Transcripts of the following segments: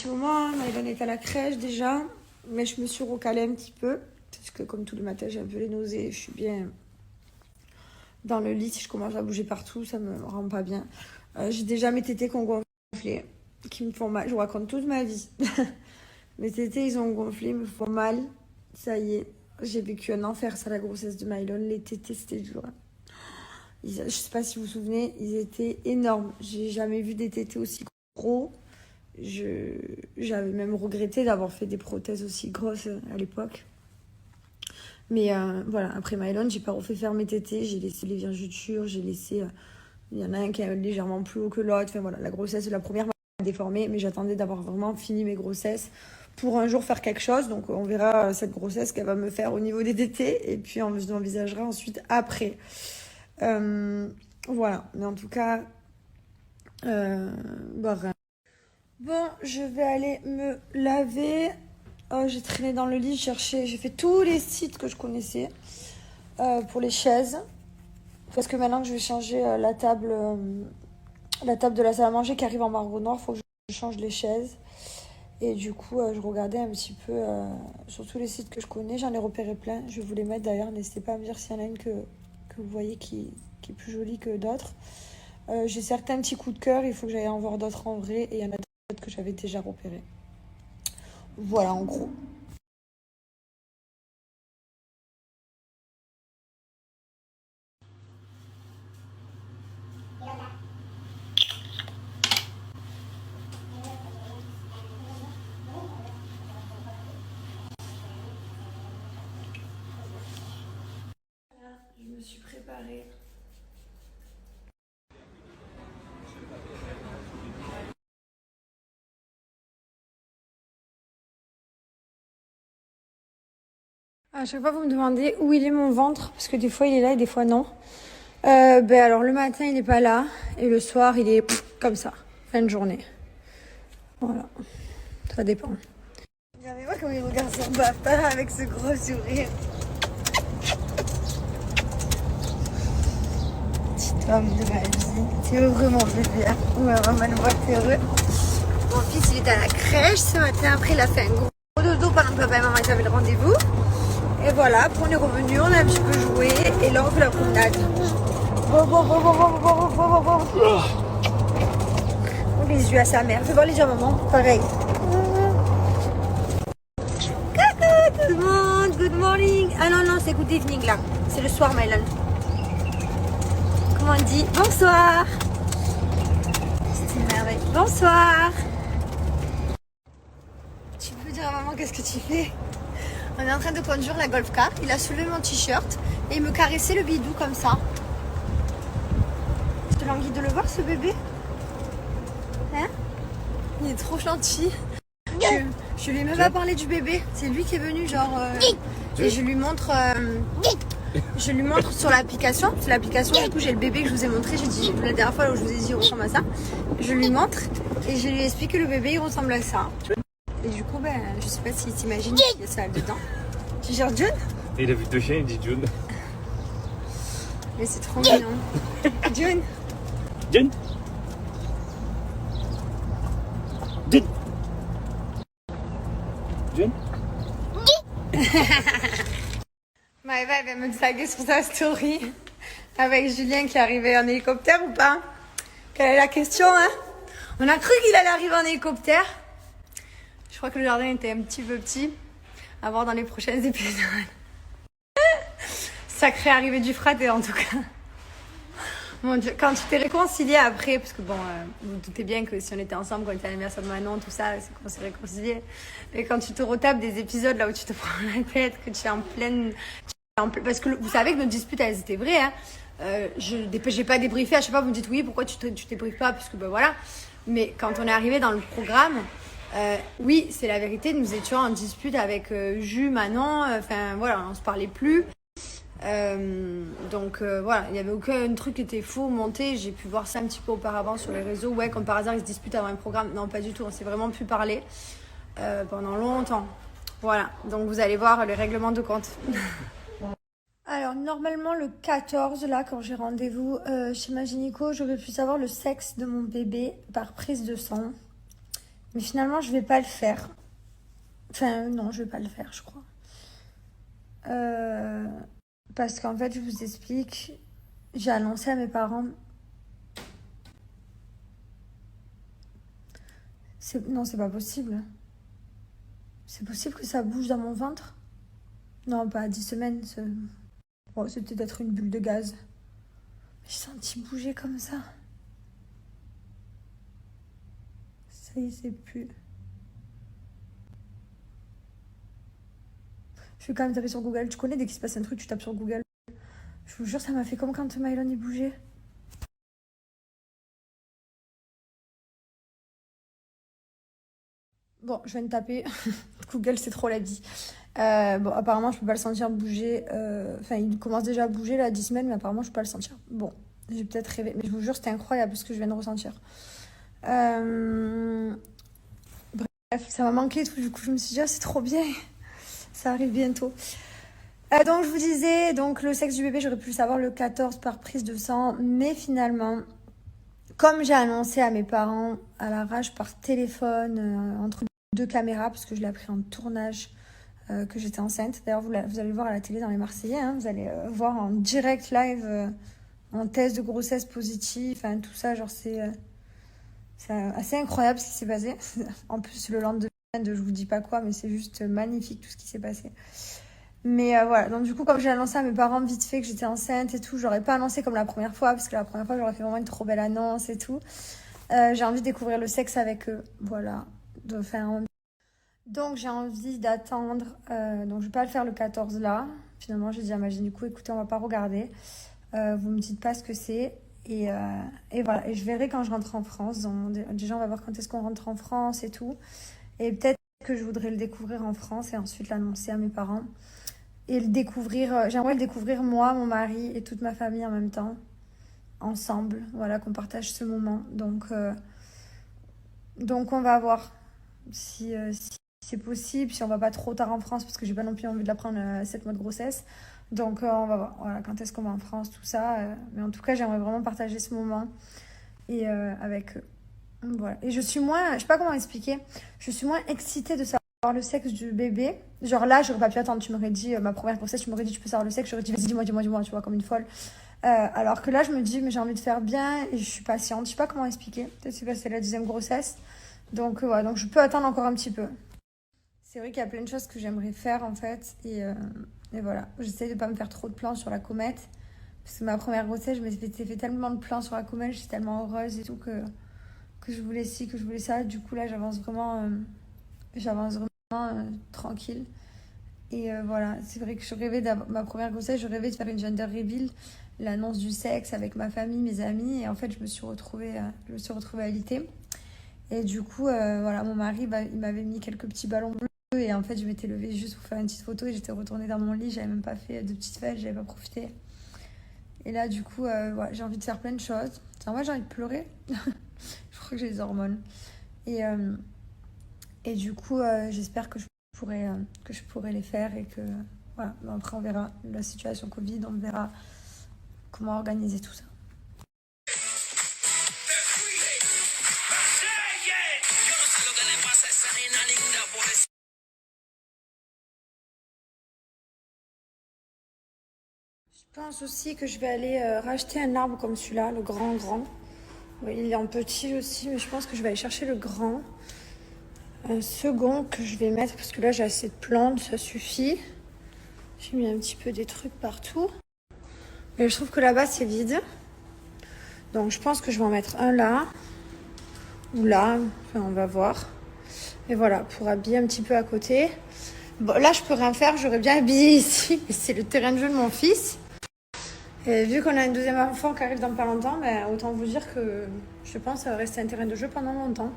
ce moment, Maëlon est à la crèche déjà, mais je me suis recalée un petit peu, parce que comme tous les matins j'ai un peu les nausées, je suis bien dans le lit, si je commence à bouger partout, ça me rend pas bien. J'ai déjà mes tétés qui ont gonflé, qui me font mal, je vous raconte toute ma vie. Mes tétés ils ont gonflé, ils me font mal, ça y est, j'ai vécu un enfer sur la grossesse de Maëlon, les tétés c'était dur. Je sais pas si vous vous souvenez, ils étaient énormes, j'ai jamais vu des tétés aussi gros. J'avais même regretté d'avoir fait des prothèses aussi grosses à l'époque. Mais voilà, après Maëlon, j'ai pas refait faire mes tétés, j'ai laissé les vergetures, j'ai laissé... Il y en a un qui est légèrement plus haut que l'autre. Enfin voilà, la grossesse de la première m'a déformée, mais j'attendais d'avoir vraiment fini mes grossesses pour un jour faire quelque chose. Donc on verra cette grossesse qu'elle va me faire au niveau des tétés, et puis on envisagera ensuite après. Voilà, mais en tout cas... Bon, je vais aller me laver. J'ai traîné dans le lit, j'ai fait tous les sites que je connaissais pour les chaises. Parce que maintenant que je vais changer la table de la salle à manger qui arrive en marbre noir, il faut que je change les chaises. Et du coup, je regardais un petit peu sur tous les sites que je connais. J'en ai repéré plein. Je vais vous les mettre d'ailleurs. N'hésitez pas à me dire s'il y en a une que vous voyez qui est plus jolie que d'autres. J'ai certains petits coups de cœur. Il faut que j'aille en voir d'autres en vrai. Et il y en a d'autres que j'avais déjà repérés. Voilà, en gros. Voilà, je me suis préparée. À chaque fois, vous me demandez où il est mon ventre, parce que des fois il est là et des fois non. Alors le matin il est pas là et le soir il est comme ça, fin de journée. Voilà, ça dépend. Regardez-moi comme il regarde son papa avec ce gros sourire. Petite homme de ma vie, t'es heureux mon bébé, hein? Ouais, maman le voit, t'es heureux. Mon fils il est à la crèche ce matin, après il a fait un gros dodo pendant que papa et maman avaient le rendez-vous. Et voilà, après on est revenu, on a un petit peu joué et là on fait la promenade. On les yeux à sa mère. Fais voir les yeux à maman, pareil. Coucou tout le monde, good morning. Ah non, non, c'est good evening là. C'est le soir, Maëlon. Comment on dit bonsoir. C'est une merveille. Bonsoir. Tu peux dire à maman qu'est-ce que tu fais? On est en train de conduire la Golf Car. Il a soulevé mon t-shirt et il me caressait le bidou comme ça. Je te languis de le voir ce bébé? Hein? Il est trop gentil. Je lui ai même pas parlé du bébé. C'est lui qui est venu genre et je lui montre sur l'application. C'est l'application du coup j'ai le bébé que je vous ai montré. J'ai dit la dernière fois où je vous ai dit il ressemble à ça. Je lui montre et je lui explique que le bébé il ressemble à ça. Et du coup je sais pas s'il t'imagine qu'il y a ça dedans. Tu gères June? Il a vu deux chiens, il dit June. Mais c'est trop mignon. June. June. June. June. Maëva elle vient me taguer sur sa story avec Julien qui est arrivé en hélicoptère ou pas? Quelle est la question, hein? On a cru qu'il allait arriver en hélicoptère. Je crois que le jardin était un petit peu petit. À voir dans les prochains épisodes. Sacrée arrivée du fraté en tout cas. Mon Dieu, quand tu t'es réconcilié après, parce que bon, vous vous doutez bien que si on était ensemble quand on était à l'anniversaire de Manon, tout ça, c'est qu'on s'est réconcilié. Et quand tu te retapes des épisodes là où tu te prends la tête, que tu es en pleine... Parce que vous savez que nos disputes, elles étaient vraies. Hein. J'ai pas débriefé. À chaque fois, vous me dites oui, pourquoi tu débriefes pas? Parce que ben voilà. Mais quand on est arrivé dans le programme, oui, c'est la vérité. Nous étions en dispute avec Jus, Manon. Enfin voilà, on se parlait plus. Voilà, il n'y avait aucun truc qui était faux monté. J'ai pu voir ça un petit peu auparavant sur les réseaux. Ouais, comme par hasard, ils se disputent avant un programme. Non, pas du tout. On s'est vraiment pu parler pendant longtemps. Voilà, donc vous allez voir le règlement de compte. Alors, normalement, le 14, là, quand j'ai rendez-vous chez ma gynéco, j'aurais pu savoir le sexe de mon bébé par prise de sang. Mais finalement, je vais pas le faire. Enfin, non, je vais pas le faire, je crois. Euh, Parce qu'en fait, je vous explique, j'ai annoncé à mes parents. Non, c'est pas possible. C'est possible que ça bouge dans mon ventre? Non, pas à 10 semaines. Oh, c'est peut-être une bulle de gaz. J'ai senti bouger comme ça. Ça y est, c'est plus. Je vais quand même taper sur Google. Tu connais, dès qu'il se passe un truc, tu tapes sur Google. Je vous jure, ça m'a fait comme quand Mylon y bougeait. Bon, je viens de taper. Google, c'est trop la vie. Bon, apparemment, je peux pas le sentir bouger. Enfin, il commence déjà à bouger là, 10 semaines, mais apparemment, je peux pas le sentir. Bon, j'ai peut-être rêvé. Mais je vous jure, c'était incroyable ce que je viens de ressentir. Bref, ça m'a manqué tout. Du coup, je me suis dit, ah, c'est trop bien. Ça arrive bientôt. Donc, je vous disais, donc le sexe du bébé, j'aurais pu le savoir le 14 par prise de sang. Mais finalement, comme j'ai annoncé à mes parents à l'arrache par téléphone, entre deux caméras, parce que je l'ai appris en tournage, que j'étais enceinte. D'ailleurs, vous allez le voir à la télé dans les Marseillais. Hein, vous allez voir en direct live, en test de grossesse positive, enfin tout ça. Genre, c'est assez incroyable ce qui s'est passé. En plus, le lendemain de je vous dis pas quoi, mais c'est juste magnifique tout ce qui s'est passé. Mais voilà, donc du coup, comme j'ai annoncé à mes parents vite fait que j'étais enceinte et tout, j'aurais pas annoncé comme la première fois, parce que la première fois, j'aurais fait vraiment une trop belle annonce et tout. J'ai envie de découvrir le sexe avec eux, voilà. Donc j'ai envie d'attendre, donc je vais pas le faire le 14 là. Finalement, j'ai dit à Magine, du coup, écoutez, on va pas regarder. Vous me dites pas ce que c'est. Et voilà, et je verrai quand je rentre en France. Donc, déjà, on va voir quand est-ce qu'on rentre en France et tout. Et peut-être que je voudrais le découvrir en France et ensuite l'annoncer à mes parents. Et le découvrir, j'aimerais le découvrir moi, mon mari et toute ma famille en même temps, ensemble. Voilà, qu'on partage ce moment. Donc on va voir si c'est possible, si on va pas trop tard en France, parce que j'ai pas non plus envie de la prendre à 7 mois de grossesse. Donc on va voir, voilà, quand est-ce qu'on va en France, tout ça. Mais en tout cas, j'aimerais vraiment partager ce moment et avec eux. Voilà. Et je suis moins, je sais pas comment expliquer, je suis moins excitée de savoir le sexe du bébé. Genre là, j'aurais pas pu attendre, tu m'aurais dit, ma première grossesse, tu m'aurais dit, tu peux savoir le sexe, j'aurais dit, vas-y, dis-moi, tu vois, comme une folle. Alors que là, je me dis, mais j'ai envie de faire bien et je suis patiente. Je sais pas comment expliquer. Peut-être que c'est parce que c'est la deuxième grossesse. Donc voilà, donc je peux attendre encore un petit peu. C'est vrai qu'il y a plein de choses que j'aimerais faire en fait. Et voilà, j'essaie de pas me faire trop de plans sur la comète. Parce que ma première grossesse, je m'étais fait tellement de plans sur la comète, j'étais tellement heureuse et tout que je voulais ci, que je voulais ça. Du coup là, j'avance vraiment tranquille. Et voilà, c'est vrai que je rêvais d'avoir ma première grossesse, je rêvais de faire une gender reveal, l'annonce du sexe avec ma famille, mes amis. Et en fait, je me suis retrouvée à l'IT. Et du coup, voilà, mon mari, il m'avait mis quelques petits ballons bleus. Et en fait, je m'étais levée juste pour faire une petite photo et j'étais retournée dans mon lit. J'avais même pas fait de petites fêtes, j'avais pas profité. Et là, du coup, voilà, j'ai envie de faire plein de choses. Moi, j'ai envie de pleurer. Je crois que j'ai des hormones. Et du coup, j'espère que je pourrai les faire et que voilà. Après, on verra la situation Covid, on verra comment organiser tout ça. Je pense aussi que je vais aller racheter un arbre comme celui-là, le grand. Oui, il est en petit aussi, mais je pense que je vais aller chercher le grand. Un second que je vais mettre, parce que là j'ai assez de plantes, ça suffit. J'ai mis un petit peu des trucs partout. Mais je trouve que là-bas c'est vide. Donc je pense que je vais en mettre un là. Ou là, enfin on va voir. Et voilà, pour habiller un petit peu à côté. Bon, là je peux rien faire, j'aurais bien habillé ici, mais c'est le terrain de jeu de mon fils. Et vu qu'on a une deuxième enfant qui arrive dans pas longtemps, ben, autant vous dire que je pense que ça va rester un terrain de jeu pendant longtemps.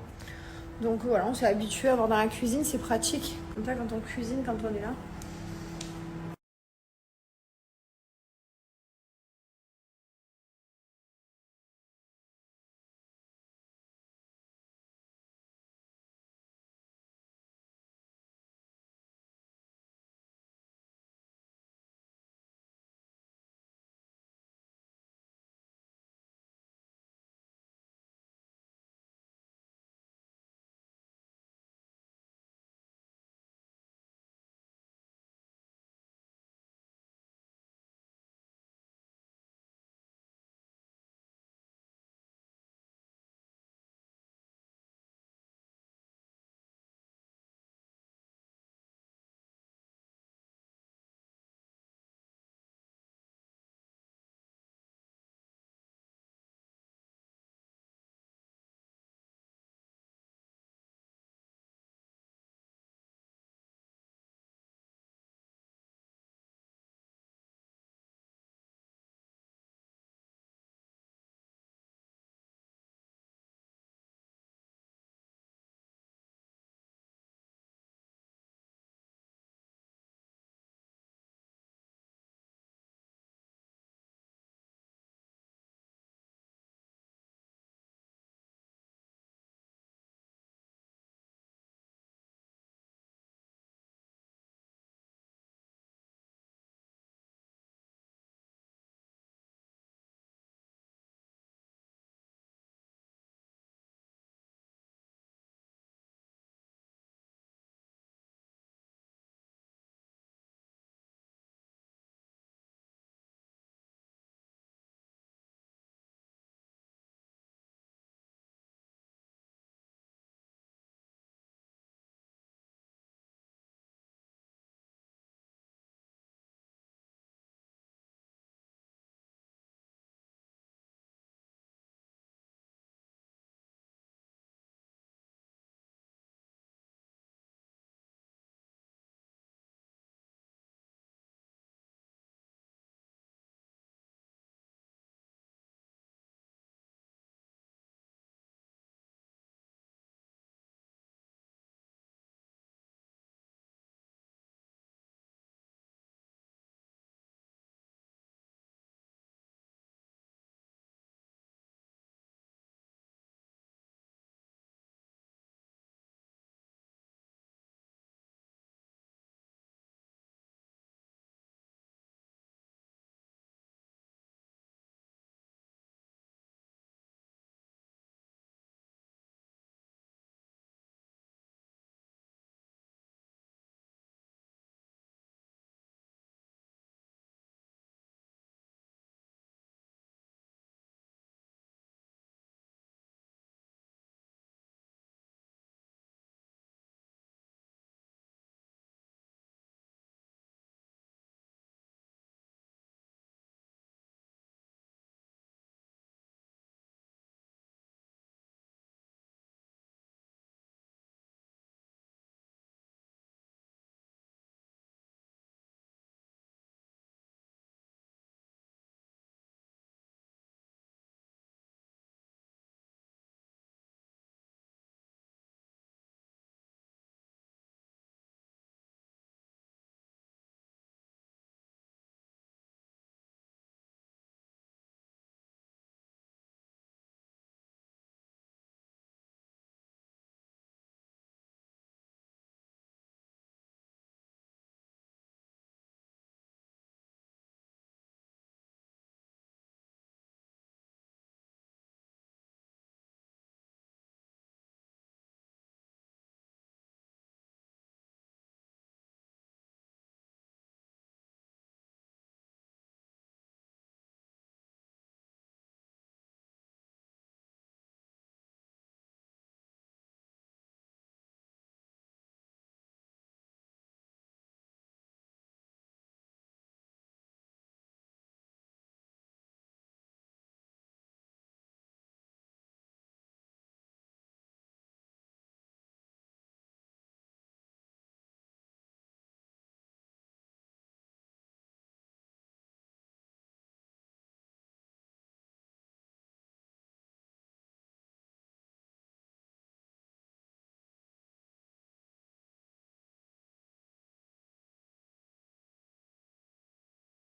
Donc voilà, on s'est habitué à avoir dans la cuisine, c'est pratique. Comme ça, quand on cuisine, quand on est là.